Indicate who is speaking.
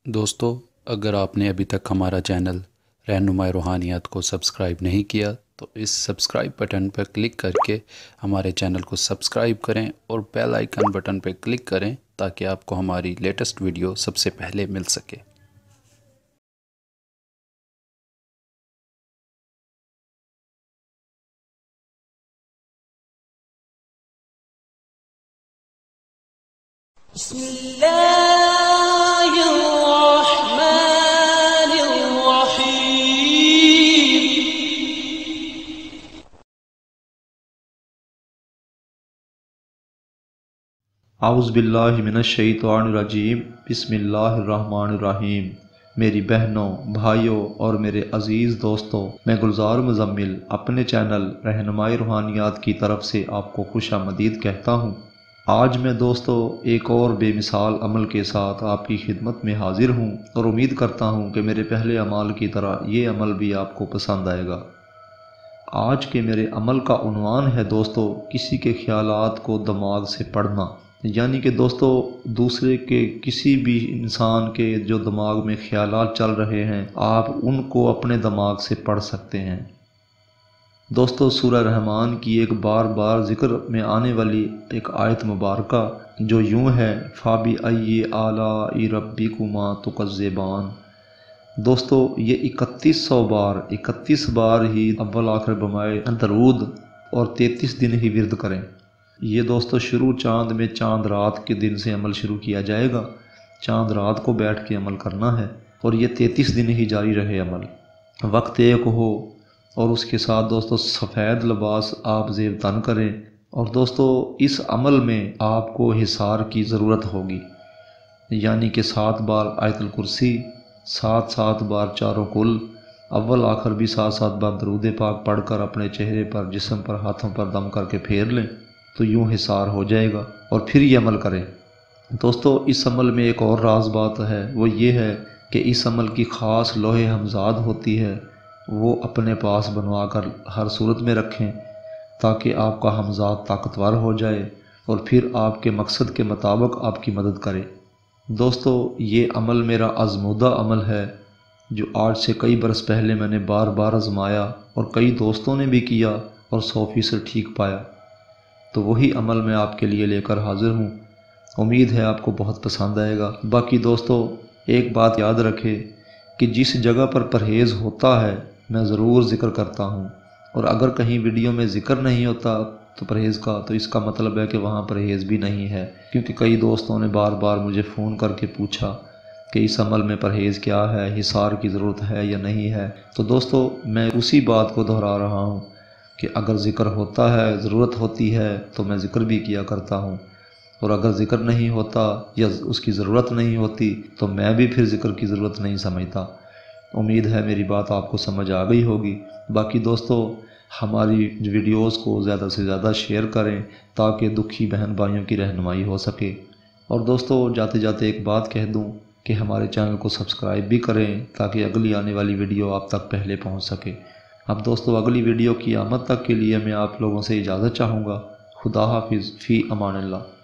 Speaker 1: दोस्तों, अगर आपने अभी तक हमारा चैनल रहनुमाई रूहानियात को सब्सक्राइब नहीं किया तो इस सब्सक्राइब बटन पर क्लिक करके हमारे चैनल को सब्सक्राइब करें और बेल आइकन बटन पर क्लिक करें ताकि आपको हमारी लेटेस्ट वीडियो सबसे पहले मिल सके।
Speaker 2: आउज़ुबिल्लाहि मिनश्शैतानिर्रजीम बिस्मिल्लाहिर्रहमानिर्रहीम। मेरी बहनों, भाइयों और मेरे अज़ीज़ दोस्तों, मैं गुलजार मुज़म्मिल अपने चैनल रहनुमाई रूहानियात की तरफ से आपको खुशामदीद कहता हूँ। आज मैं दोस्तों एक और बेमिसाल अमल के साथ आपकी खिदमत में हाजिर हूँ और उम्मीद करता हूँ कि मेरे पहले अमाल की तरह ये अमल भी आपको पसंद आएगा। आज के मेरे अमल का उन्वान है दोस्तों, किसी के ख्यालात को दिमाग से पढ़ना। यानी कि दोस्तों दूसरे के किसी भी इंसान के जो दिमाग में ख्यालात चल रहे हैं, आप उनको अपने दिमाग से पढ़ सकते हैं। दोस्तों सूरह रहमान की एक बार बार ज़िक्र में आने वाली एक आयत मुबारका जो यूं है, फ़ाबी अय्यि आलाइ रब्बिकुमा तुकज़्ज़िबान। दोस्तों ये 31 बार ही अव्वल आखिर बमाए दरूद और 33 दिन ही विर्द करें। ये दोस्तों शुरू चांद में चांद रात के दिन से अमल शुरू किया जाएगा। चांद रात को बैठ के अमल करना है और ये 33 दिन ही जारी रहे अमल। वक्त एक हो और उसके साथ दोस्तों सफ़ेद लिबास आप ज़ेब तन करें। और दोस्तों इस अमल में आपको हिसार की ज़रूरत होगी, यानी कि 7 बार आयतुल कुर्सी, 7 बार चारों कुल, अव्वल आखिर भी 7 बार दरूद पाक पढ़कर अपने चेहरे पर, जिस्म पर, हाथों पर दम करके फेर लें तो यूँ हिसार हो जाएगा और फिर ये अमल करें। दोस्तों इस अमल में एक और राज बात है, वो ये है कि इस अमल की ख़ास लोहे हमजाद होती है, वो अपने पास बनवा कर हर सूरत में रखें ताकि आपका हमजाद ताकतवर हो जाए और फिर आपके मकसद के मुताबिक आपकी मदद करे। दोस्तों ये अमल मेरा आज़मूदा अमल है जो आज से कई बरस पहले मैंने बार बार आजमाया और कई दोस्तों ने भी किया और 100% ठीक पाया। तो वही अमल मैं आपके लिए लेकर हाज़िर हूँ। उम्मीद है आपको बहुत पसंद आएगा। बाकी दोस्तों एक बात याद रखें कि जिस जगह पर परहेज़ होता है मैं ज़रूर ज़िक्र करता हूँ, और अगर कहीं वीडियो में ज़िक्र नहीं होता तो परहेज़ का, तो इसका मतलब है कि वहाँ परहेज़ भी नहीं है। क्योंकि कई दोस्तों ने बार बार मुझे फ़ोन करके पूछा कि इस अमल में परहेज़ क्या है, हिसार की ज़रूरत है या नहीं है। तो दोस्तों मैं उसी बात को दोहरा रहा हूँ कि अगर ज़िक्र होता है, ज़रूरत होती है तो मैं ज़िक्र भी किया करता हूँ, और अगर ज़िक्र नहीं होता या उसकी ज़रूरत नहीं होती तो मैं भी फिर ज़िक्र की ज़रूरत नहीं समझता। उम्मीद है मेरी बात आपको समझ आ गई होगी। बाकी दोस्तों हमारी वीडियोस को ज़्यादा से ज़्यादा शेयर करें ताकि दुखी बहन भाइयों की रहनुमाई हो सके। और दोस्तों जाते जाते एक बात कह दूँ कि हमारे चैनल को सब्सक्राइब भी करें ताकि अगली आने वाली वीडियो आप तक पहले पहुँच सके। अब दोस्तों अगली वीडियो की आमद तक के लिए मैं आप लोगों से इजाज़त चाहूँगा। खुदा हाफिज़, फ़ी अमानिल्लाह।